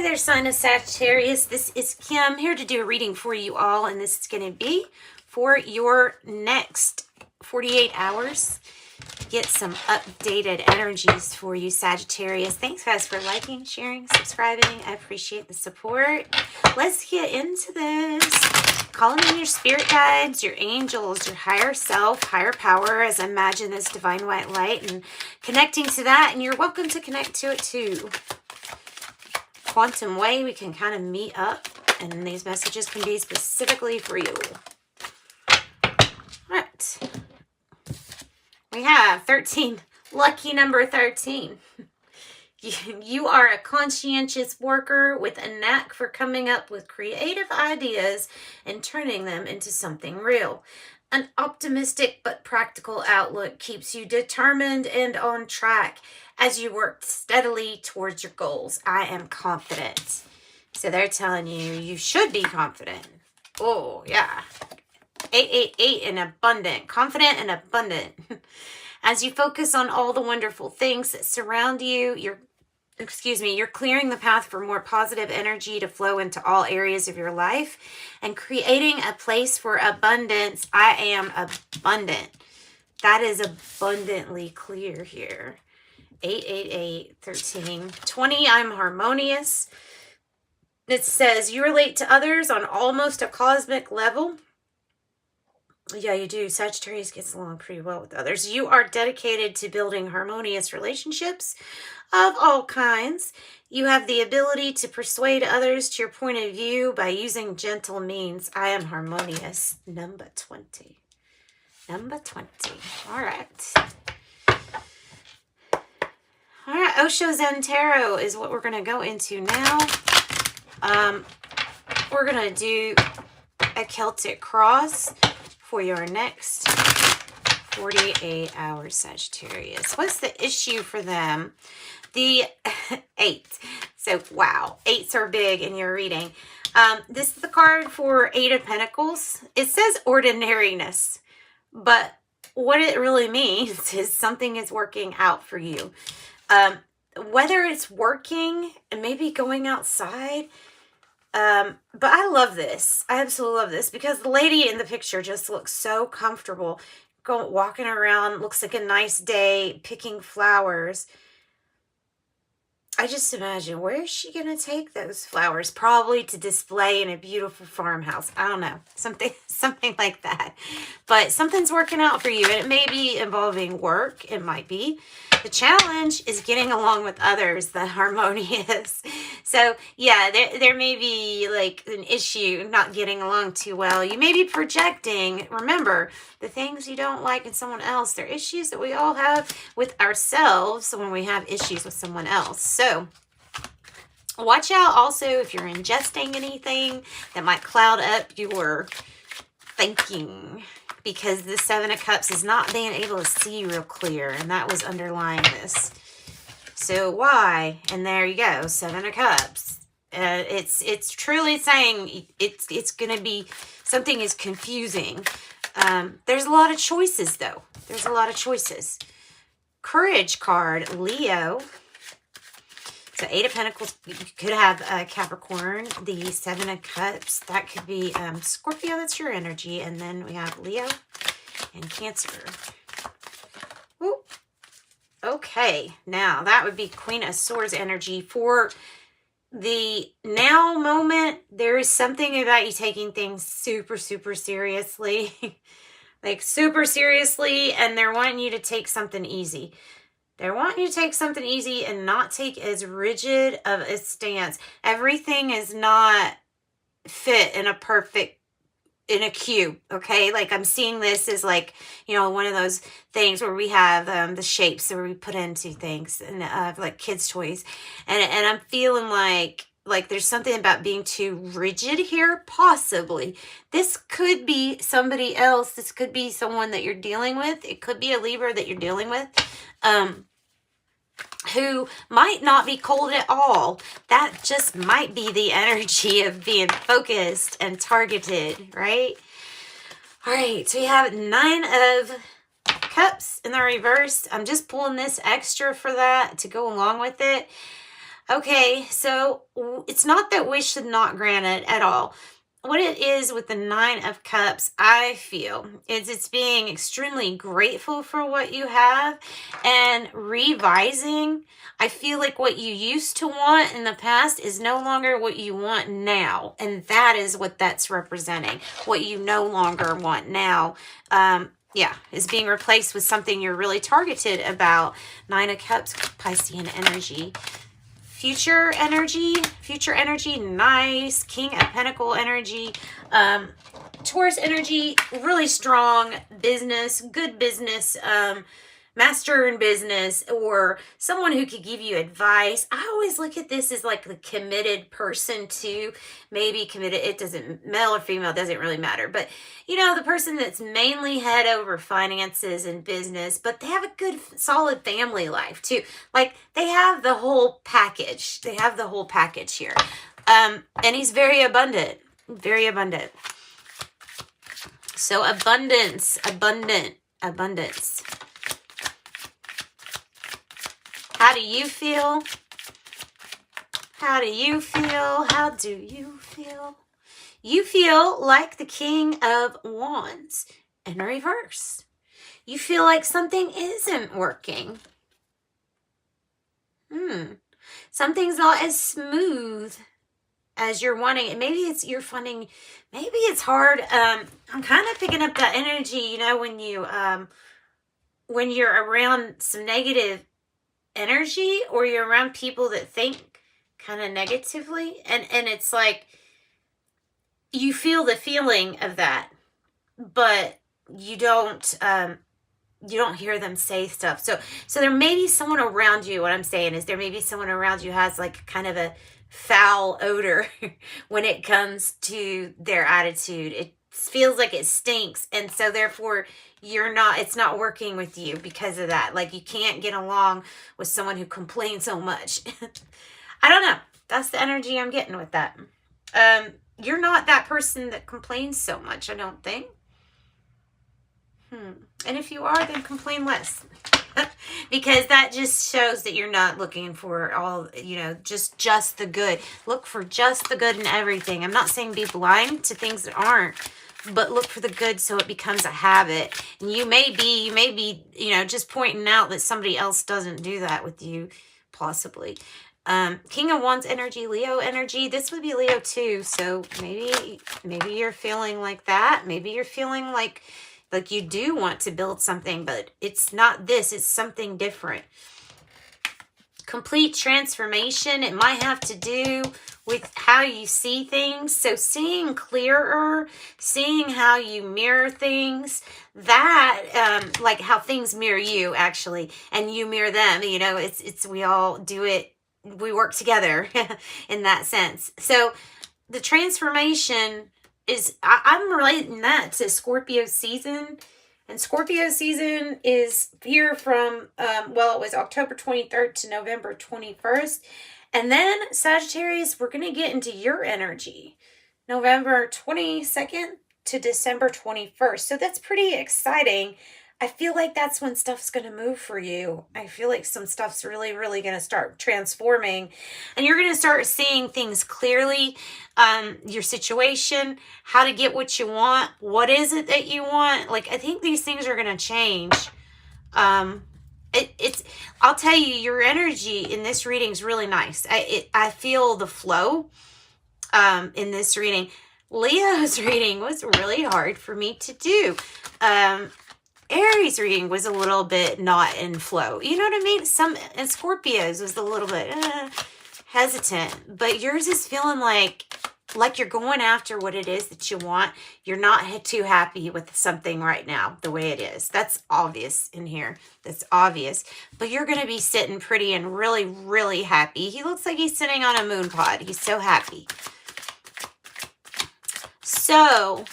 Hey there, sign of Sagittarius. This is Kim here to do a reading for you all, and this is going to be for your next 48 hours. Get some updated energies for you, Sagittarius. Thanks, guys, for liking, sharing, subscribing. I appreciate the support. Let's get into this. Calling in your spirit guides, your angels, your higher self, higher power, as I imagine this divine white light, and connecting to that. And you're welcome to connect to it too. Quantum way, we can kind of meet up, and these messages can be specifically for you. All right. We have 13, lucky number 13. You are a conscientious worker with a knack for coming up with creative ideas and turning them into something real. An optimistic but practical outlook keeps you determined and on track as you work steadily towards your goals. I am confident. So they're telling you, you should be confident. Oh, yeah. 888 and abundant. Confident and abundant. As you focus on all the wonderful things that surround you, you're clearing the path for more positive energy to flow into all areas of your life and creating a place for abundance. I am abundant. That is abundantly clear here. 888, 13, 20, I'm harmonious. It says you relate to others on almost a cosmic level. Yeah, you do. Sagittarius gets along pretty well with others. You are dedicated to building harmonious relationships of all kinds. You have the ability to persuade others to your point of view by using gentle means. I am harmonious. Number 20. Number 20. All right. All right. Osho Zen Tarot is what we're going to go into now. We're going to do a Celtic cross for your next 48 hours, Sagittarius. What's the issue for them? The 8. So, wow. 8s are big in your reading. This is the card for 8 of Pentacles. It says ordinariness, but what it really means is something is working out for you. Whether it's working and maybe going outside, but I love this. I absolutely love this because the lady in the picture just looks so comfortable. Walking around, looks like a nice day, picking flowers. I just imagine, where is she going to take those flowers? Probably to display in a beautiful farmhouse. I don't know. Something like that. But something's working out for you. And it may be involving work. It might be. The challenge is getting along with others, the harmonious. So, yeah, there may be like an issue not getting along too well. You may be projecting. Remember, the things you don't like in someone else, they're issues that we all have with ourselves when we have issues with someone else. So, watch out also if you're ingesting anything that might cloud up your thinking, because the 7 of Cups is not being able to see real clear, and that was underlying this. So why? And there you go, 7 of Cups. It's truly saying it's going to be, something is confusing. There's a lot of choices, though. There's a lot of choices. Courage card, Leo. So 8 of Pentacles, you could have Capricorn. The 7 of Cups, that could be Scorpio, that's your energy. And then we have Leo and Cancer. Ooh. Okay, now that would be Queen of Swords energy. For the now moment, there is something about you taking things super, super seriously. Like super seriously, and they're wanting you to take something easy. They're wanting you to take something easy and not take as rigid of a stance. Everything is not fit in a cube, okay? Like I'm seeing this as like, you know, one of those things where we have the shapes where we put into things and like kids' toys. And I'm feeling like there's something about being too rigid here, possibly. This could be somebody else. This could be someone that you're dealing with. It could be a Libra that you're dealing with. Who might not be cold at all. That just might be the energy of being focused and targeted, right? All right, so you have 9 of Cups in the reverse. I'm just pulling this extra for that to go along with it. Okay, so it's not that wish should not grant it at all. What it is with the Nine of Cups, I feel, is it's being extremely grateful for what you have and revising. I feel like what you used to want in the past is no longer what you want now. And that is what that's representing. What you no longer want now. Yeah, is being replaced with something you're really targeted about. Nine of Cups, Piscean energy. Future energy, nice. King of Pentacle energy, Taurus energy, really strong business, good business, master in business, or someone who could give you advice. I always look at this as like the committed person too. Maybe committed, it doesn't, male or female, doesn't really matter. But, you know, the person that's mainly head over finances and business, but they have a good, solid family life too. Like they have the whole package. They have the whole package here. And he's very abundant, very abundant. So abundance. How do you feel? How do you feel? How do you feel? You feel like the King of Wands in reverse. You feel like something isn't working. Something's not as smooth as you're wanting it. Maybe it's you're finding, maybe it's hard. I'm kind of picking up that energy, you know, when you're around some negative energy, or you're around people that think kind of negatively, and it's like you feel the feeling of that, but you don't hear them say stuff. So there may be someone around you. What I'm saying is there may be someone around you has like kind of a foul odor when it comes to their attitude. It feels like it stinks, and so therefore it's not working with you because of that. Like you can't get along with someone who complains so much. I don't know. That's the energy I'm getting with that. You're not that person that complains so much, I don't think. And if you are, then complain less. Because that just shows that you're not looking for all, you know, just the good. Look for just the good in everything. I'm not saying be blind to things that aren't, but look for the good so it becomes a habit. And you may be, you know, just pointing out that somebody else doesn't do that with you, possibly. King of Wands energy, Leo energy. This would be Leo too. So maybe you're feeling like that. Maybe you're feeling like you do want to build something, but it's not this. It's something different. Complete transformation. It might have to do with how you see things. So seeing clearer, seeing how you mirror things, that, like how things mirror you actually, and you mirror them, you know, it's, we all do it. We work together in that sense. So the transformation is, I'm relating that to Scorpio season. And Scorpio season is here from, well, it was October 23rd to November 21st. And then Sagittarius, we're going to get into your energy. November 22nd to December 21st. So that's pretty exciting. I feel like that's when stuff's going to move for you. I feel like some stuff's really, really going to start transforming. And you're going to start seeing things clearly. Your situation, how to get what you want. What is it that you want? Like, I think these things are going to change. I'll tell you, your energy in this reading is really nice. I feel the flow in this reading. Leo's reading was really hard for me to do. Aries reading was a little bit not in flow. You know what I mean? And Scorpios was a little bit hesitant. But yours is feeling like you're going after what it is that you want. You're not too happy with something right now, the way it is. That's obvious in here. That's obvious. But you're going to be sitting pretty and really, really happy. He looks like he's sitting on a moon pod. He's so happy. So,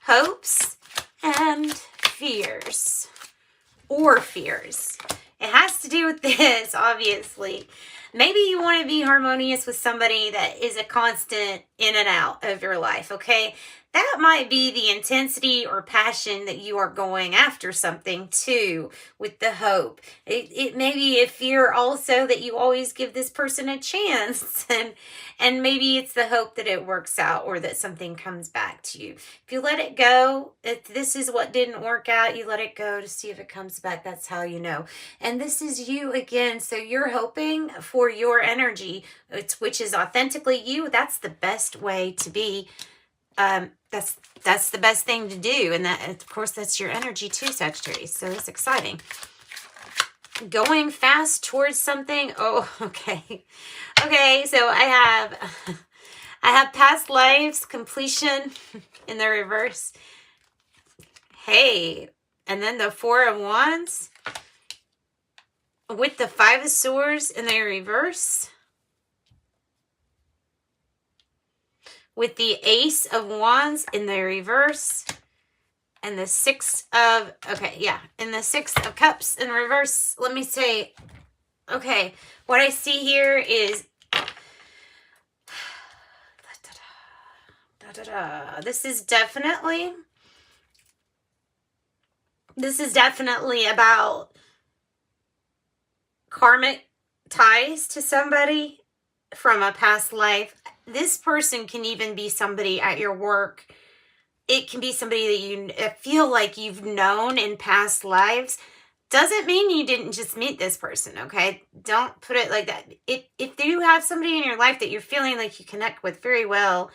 hopes and fears, or fears. It has to do with this, obviously. Maybe you want to be harmonious with somebody that is a constant in and out of your life, okay? that might be the intensity or passion that you are going after something too, with the hope. It may be a fear also that you always give this person a chance, and maybe it's the hope that it works out or that something comes back to you. If you let it go, if this is what didn't work out, you let it go to see if it comes back. That's how you know. And this is you again, so you're hoping for your energy, which is authentically you. That's the best way to be. That's the best thing to do, and that, of course, that's your energy too, Sagittarius. So it's exciting. Going fast towards something. Oh, okay. Okay, so I have past lives completion in the reverse. Hey, and then the Four of Wands with the Five of Swords in the reverse. With the Ace of Wands in the reverse. And the Six of, okay, yeah. And the Six of Cups in reverse. Let me say, okay, what I see here is, this is definitely about karmic ties to somebody from a past life. This person can even be somebody at your work. It can be somebody that you feel like you've known in past lives. Doesn't mean you didn't just meet this person, okay? Don't put it like that. If you have somebody in your life that you're feeling like you connect with very well,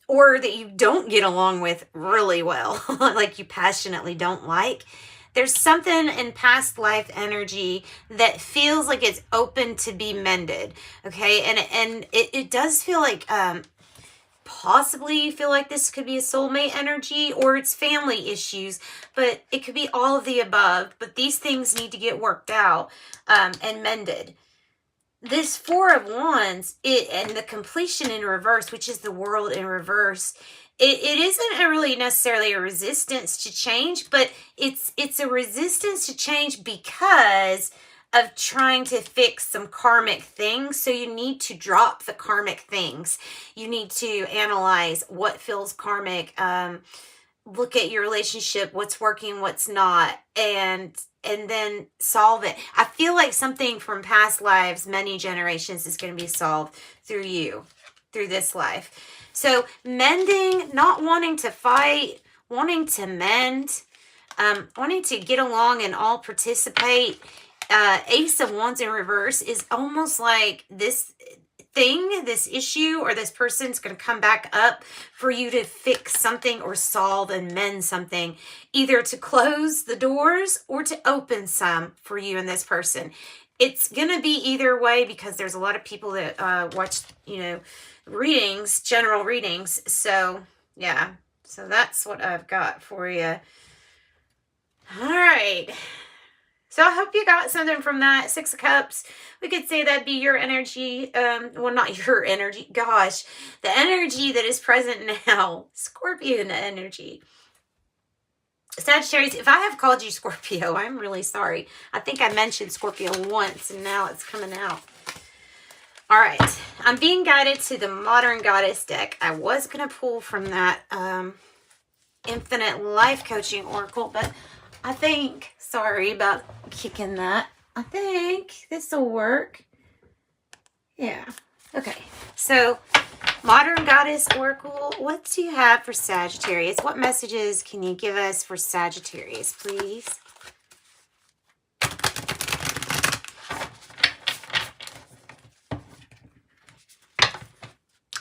or that you don't get along with really well, like you passionately don't like, there's something in past life energy that feels like it's open to be mended, okay? And it does feel like, possibly you feel like this could be a soulmate energy, or it's family issues, but it could be all of the above. But these things need to get worked out and mended. This Four of Wands, and the completion in reverse, which is the World in reverse, it isn't really necessarily a resistance to change, but it's a resistance to change because of trying to fix some karmic things. So you need to drop the karmic things. You need to analyze what feels karmic, look at your relationship, what's working, what's not, and then solve it. I feel like something from past lives, many generations, is going to be solved through you, through this life. So mending, not wanting to fight, wanting to mend, wanting to get along and all participate. Ace of Wands in reverse is almost like this thing, this issue, or this person's going to come back up for you to fix something or solve and mend something, either to close the doors or to open some for you and this person. It's going to be either way, because there's a lot of people that watch, readings, general readings. So, yeah. So that's what I've got for you. All right. So I hope you got something from that. Six of Cups. We could say that'd be your energy. Well, not your energy. Gosh. The energy that is present now. Scorpion energy. Sagittarius, if I have called you Scorpio, I'm really sorry. I think I mentioned Scorpio once, and now it's coming out. All right. I'm being guided to the Modern Goddess deck. I was going to pull from that Infinite Life Coaching Oracle, but I think, sorry about kicking that. I think this will work. Yeah. Okay. So, Modern Goddess Oracle, what do you have for Sagittarius? What messages can you give us for Sagittarius, please?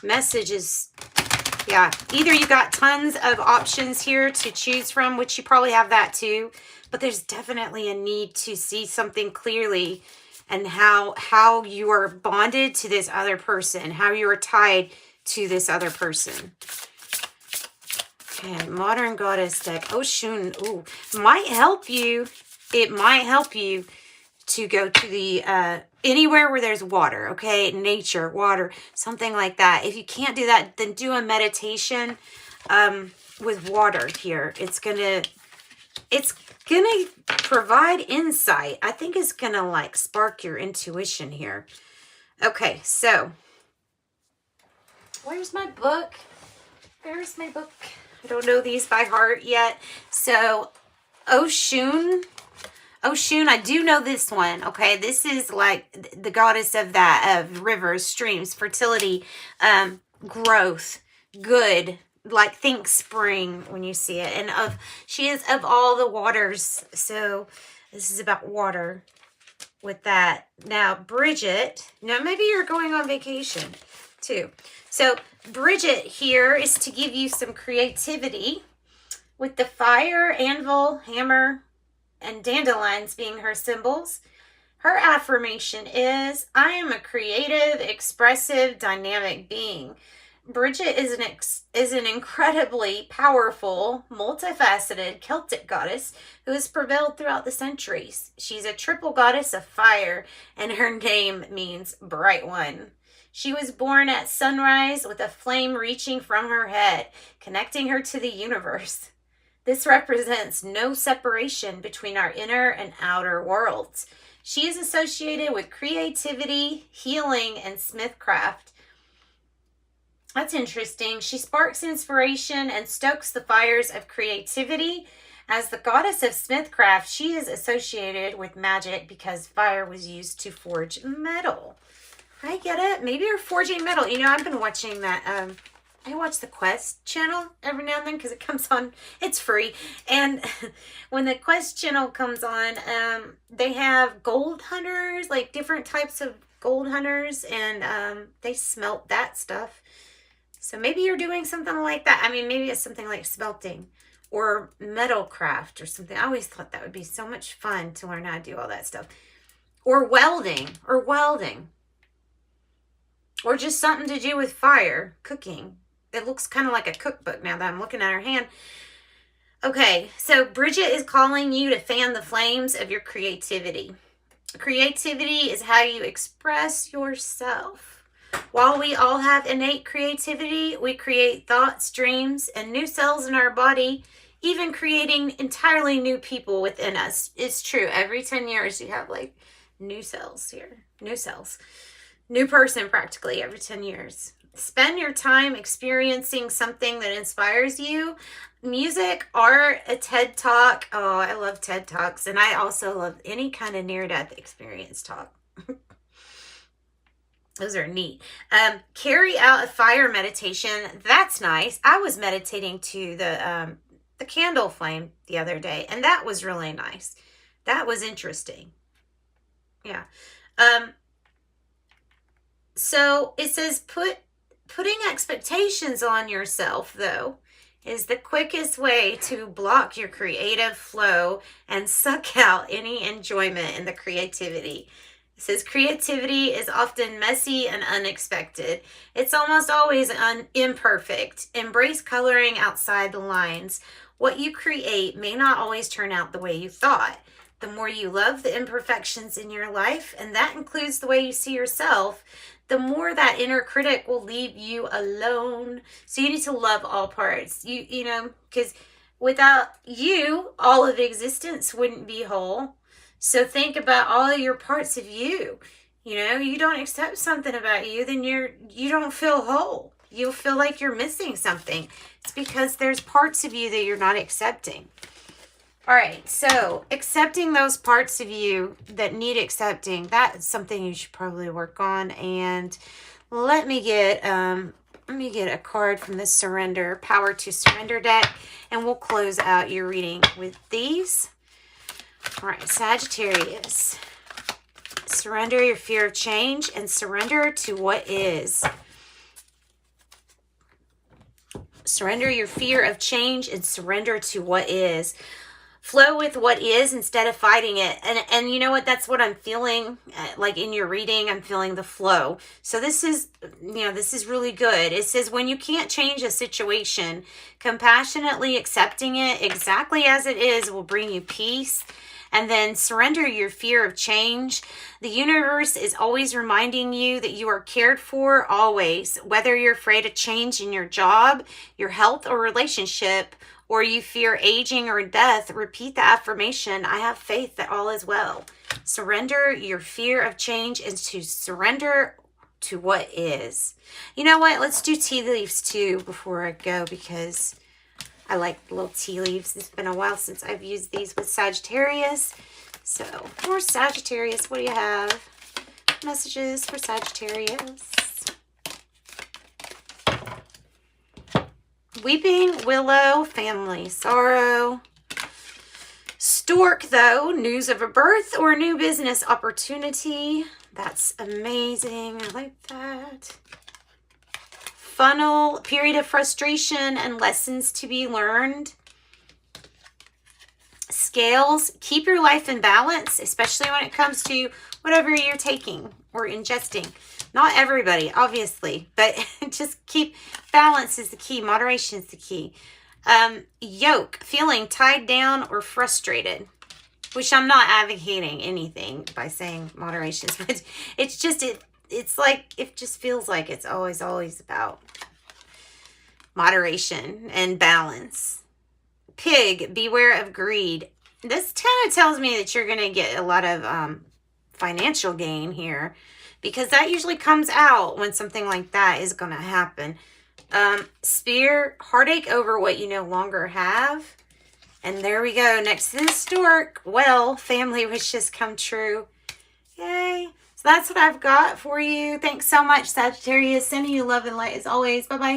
Messages. Yeah, either you got tons of options here to choose from, which you probably have that too, but there's definitely a need to see something clearly, and how you are bonded to this other person, how you are tied to this other person. Okay, Modern Goddess deck. Oshun, ooh, might help you. It might help you to go to the anywhere where there's water, okay? Nature, water, something like that. If you can't do that, then do a meditation with water here. It's gonna provide insight. I think it's gonna like spark your intuition here. Okay, so where's my book? There's my book. I don't know these by heart yet. So, Oshun, I do know this one, okay? This is like the goddess of that, of rivers, streams, fertility, growth, good, like think spring when you see it. And she is of all the waters. So this is about water with that. Now, Bridget, now maybe you're going on vacation too. So Bridget here is to give you some creativity with the fire, anvil, hammer, and dandelions being her symbols. Her affirmation is, I am a creative, expressive, dynamic being. Bridget is an incredibly powerful, multifaceted Celtic goddess who has prevailed throughout the centuries. She's a triple goddess of fire, and her name means bright one. She was born at sunrise with a flame reaching from her head, connecting her to the universe. This represents no separation between our inner and outer worlds. She is associated with creativity, healing, and smithcraft. That's interesting. She sparks inspiration and stokes the fires of creativity. As the goddess of smithcraft, she is associated with magic because fire was used to forge metal. I get it. Maybe you're forging metal. You know, I've been watching that. I watch the Quest channel every now and then because it comes on. It's free. And when the Quest channel comes on, they have gold hunters, like different types of gold hunters, and they smelt that stuff. So maybe you're doing something like that. I mean, maybe it's something like smelting or metal craft or something. I always thought that would be so much fun to learn how to do all that stuff. Or welding. Or just something to do with fire, cooking. It looks kind of like a cookbook now that I'm looking at her hand. Okay, so Bridget is calling you to fan the flames of your creativity. Creativity is how you express yourself. While we all have innate creativity, we create thoughts, dreams, and new cells in our body, even creating entirely new people within us. It's true. Every 10 years, you have like new cells here. New cells. New person practically every 10 years. Spend your time experiencing something that inspires you. Music, art, a TED Talk. Oh, I love TED Talks. And I also love any kind of near-death experience talk. Those are neat. Carry out a fire meditation. That's nice. I was meditating to the candle flame the other day, and that was really nice. That was interesting. Yeah. So it says putting expectations on yourself, though, is the quickest way to block your creative flow and suck out any enjoyment in the creativity. It says creativity is often messy and unexpected. It's almost always imperfect. Embrace coloring outside the lines. What you create may not always turn out the way you thought. The more you love the imperfections in your life, and that includes the way you see yourself, the more that inner critic will leave you alone. So you need to love all parts. You know, because without you, all of existence wouldn't be whole. So think about all of your parts of you. You know, you don't accept something about you, then you don't feel whole. You'll feel like you're missing something. It's because there's parts of you that you're not accepting. All right, so accepting those parts of you that need accepting, that's something you should probably work on. And let me get a card from the Surrender, Power to Surrender deck, and we'll close out your reading with these. All right, Sagittarius. Surrender your fear of change and surrender to what is. Surrender your fear of change and surrender to what is. Flow with what is instead of fighting it. And you know what? That's what I'm feeling. Like in your reading, I'm feeling the flow. So this is, this is really good. It says when you can't change a situation, compassionately accepting it exactly as it is will bring you peace. And then surrender your fear of change. The universe is always reminding you that you are cared for always, whether you're afraid of change in your job, your health, or relationship, or you fear aging or death. Repeat the affirmation, I have faith that all is well. Surrender your fear of change and to surrender to what is. You know what? Let's do tea leaves too before I go, because I like little tea leaves. It's been a while since I've used these with Sagittarius. So, more Sagittarius. What do you have? Messages for Sagittarius. Weeping Willow, family sorrow. Stork, though, news of a birth or a new business opportunity. That's amazing. I like that. Funnel, period of frustration and lessons to be learned. Scales, keep your life in balance, especially when it comes to whatever you're taking or ingesting. Not everybody, obviously, but just keep balance is the key. Moderation is the key. Yoke, feeling tied down or frustrated, which I'm not advocating anything by saying moderation, but it's just, it's like, it just feels like it's always about moderation and balance. Pig, beware of greed. This kind of tells me that you're going to get a lot of financial gain here, because that usually comes out when something like that is going to happen. Spear, heartache over what you no longer have. And there we go. Next to the stork, well, family wishes come true. Yay. So that's what I've got for you. Thanks so much, Sagittarius. Sending you love and light as always. Bye-bye.